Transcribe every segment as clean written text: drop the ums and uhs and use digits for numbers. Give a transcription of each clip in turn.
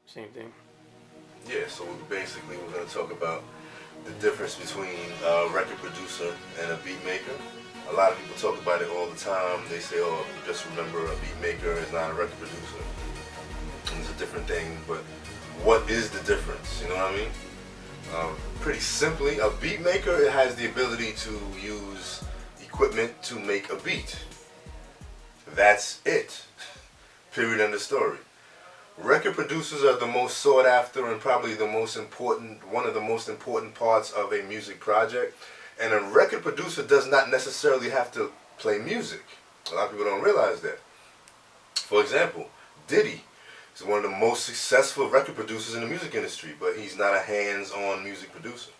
Same thing. Yeah, so we're going to talk about the difference between a record producer and a beat maker. A lot of people talk about it all the time. They say, oh, just remember a beat maker is not a record producer. And it's a different thing, but what is the difference? You know what I mean? Pretty simply, a beat maker has the ability to use equipment to make a beat. That's it. Period, end of story. Record producers are the most sought after and probably one of the most important parts of a music project. And a record producer does not necessarily have to play music. A lot of people don't realize that. For example, Diddy is one of the most successful record producers in the music industry, but he's not a hands-on music producer.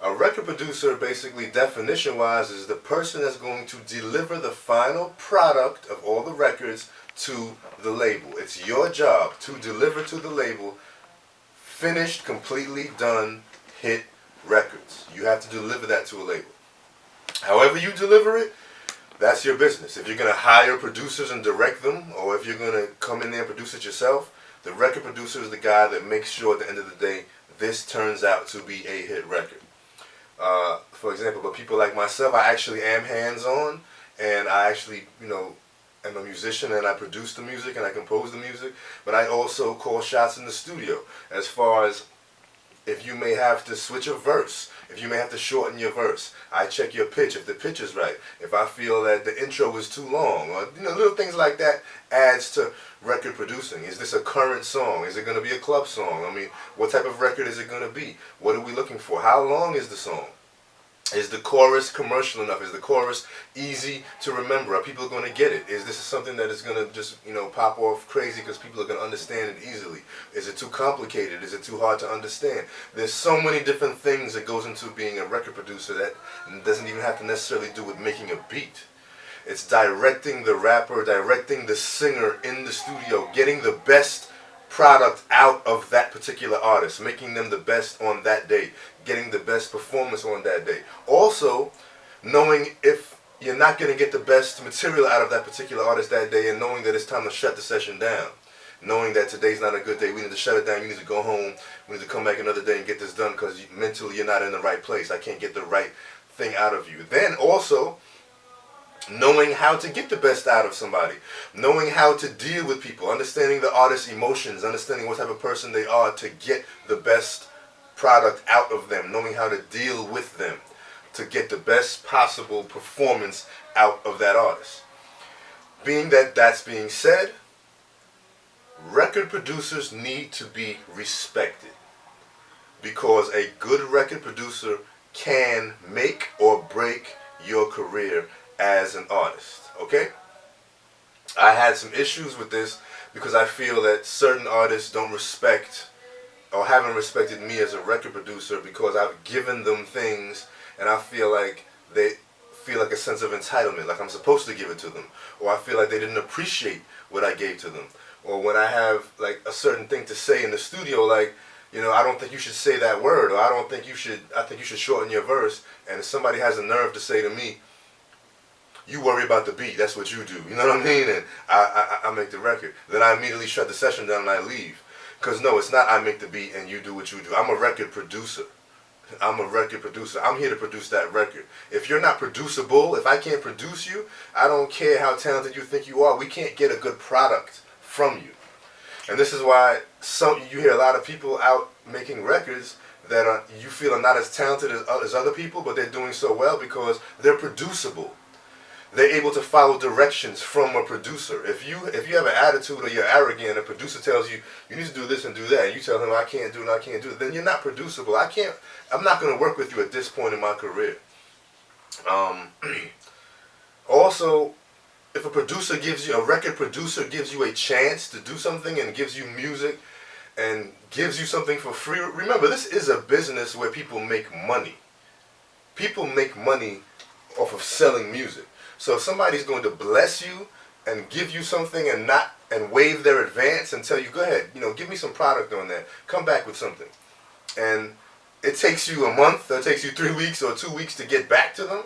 A record producer, basically, definition-wise, is the person that's going to deliver the final product of all the records to the label. It's your job to deliver to the label finished, completely done hit records. You have to deliver that to a label. However you deliver it, that's your business. If you're going to hire producers and direct them, or if you're going to come in there and produce it yourself, the record producer is the guy that makes sure at the end of the day, this turns out to be a hit record. For example, but people like myself, I actually am hands-on, and I actually, am a musician, and I produce the music, and I compose the music, but I also call shots in the studio, as far as if you may have to switch a verse, if you may have to shorten your verse. I check your pitch, if the pitch is right, if I feel that the intro is too long, or little things like that adds to record producing. Is this a current song? Is it going to be a club song? I mean, what type of record is it going to be? What are we looking for? How long is the song? Is the chorus commercial enough? Is the chorus easy to remember? Are people going to get it? Is this something that is going to just, pop off crazy because people are going to understand it easily? Is it too complicated? Is it too hard to understand? There's so many different things that goes into being a record producer that doesn't even have to necessarily do with making a beat. It's directing the rapper, directing the singer in the studio, getting the best product out of that particular artist, making them the best on that day, getting the best performance on that day. Also, knowing if you're not going to get the best material out of that particular artist that day, and knowing that it's time to shut the session down. Knowing that today's not a good day, we need to shut it down, you need to go home, we need to come back another day and get this done because mentally you're not in the right place. I can't get the right thing out of you. Then also, knowing how to get the best out of somebody, knowing how to deal with people, understanding the artist's emotions, understanding what type of person they are to get the best product out of them, knowing how to deal with them to get the best possible performance out of that artist. Being that that's being said, record producers need to be respected, because a good record producer can make or break your career as an artist, okay? I had some issues with this because I feel that certain artists don't respect or haven't respected me as a record producer because I've given them things and I feel like they feel like a sense of entitlement, like I'm supposed to give it to them, or I feel like they didn't appreciate what I gave to them, or when I have like a certain thing to say in the studio, like, I don't think you should say that word, or I think you should shorten your verse, and if somebody has the nerve to say to me, you worry about the beat, that's what you do, you know what I mean, and I make the record, then I immediately shut the session down and I leave. Because no, it's not I make the beat and you do what you do. I'm a record producer. I'm a record producer. I'm here to produce that record. If you're not producible, if I can't produce you, I don't care how talented you think you are, we can't get a good product from you. And this is why you hear a lot of people out making records that you feel are not as talented as other people, but they're doing so well because they're producible. They're able to follow directions from a producer. If you have an attitude or you're arrogant and a producer tells you, you need to do this and do that, and you tell him I can't do it and I can't do it, then you're not producible. I'm not going to work with you at this point in my career. Also, if a record producer gives you a chance to do something and gives you music and gives you something for free, remember, this is a business where people make money. People make money off of selling music. So if somebody's going to bless you and give you something and waive their advance and tell you, go ahead, give me some product on that, come back with something, and it takes you a month, or it takes you 3 weeks or 2 weeks to get back to them,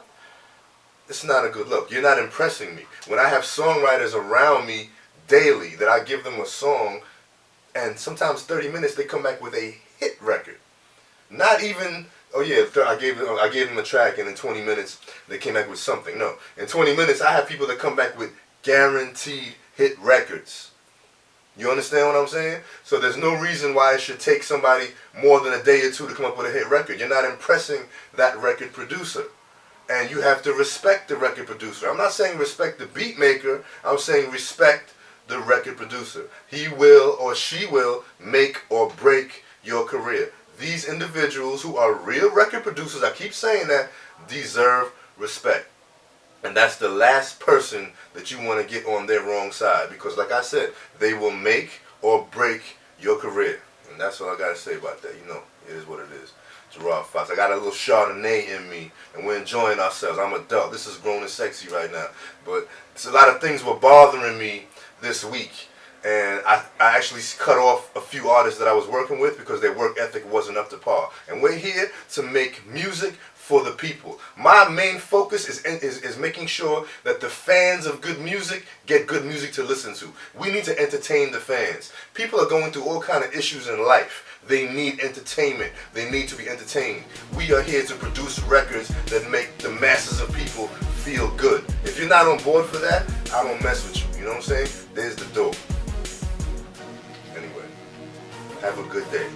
it's not a good look. You're not impressing me. When I have songwriters around me daily that I give them a song and sometimes 30 minutes they come back with a hit record. Not even, oh yeah, I gave them a track, and in 20 minutes they came back with something. No, in 20 minutes I have people that come back with guaranteed hit records. You understand what I'm saying? So there's no reason why it should take somebody more than a day or two to come up with a hit record. You're not impressing that record producer. And you have to respect the record producer. I'm not saying respect the beat maker. I'm saying respect the record producer. He will or she will make or break your career. These individuals who are real record producers, I keep saying that, deserve respect. And that's the last person that you want to get on their wrong side. Because like I said, they will make or break your career. And that's all I got to say about that. You know, it is what it is. Gerard Fox. I got a little Chardonnay in me, and we're enjoying ourselves. I'm adult. This is grown and sexy right now. But it's a lot of things were bothering me this week. And I actually cut off a few artists that I was working with because their work ethic wasn't up to par. And we're here to make music for the people. My main focus is making sure that the fans of good music get good music to listen to. We need to entertain the fans. People are going through all kind of issues in life. They need entertainment. They need to be entertained. We are here to produce records that make the masses of people feel good. If you're not on board for that, I don't mess with you. You know what I'm saying? There's the door. Anyway, have a good day.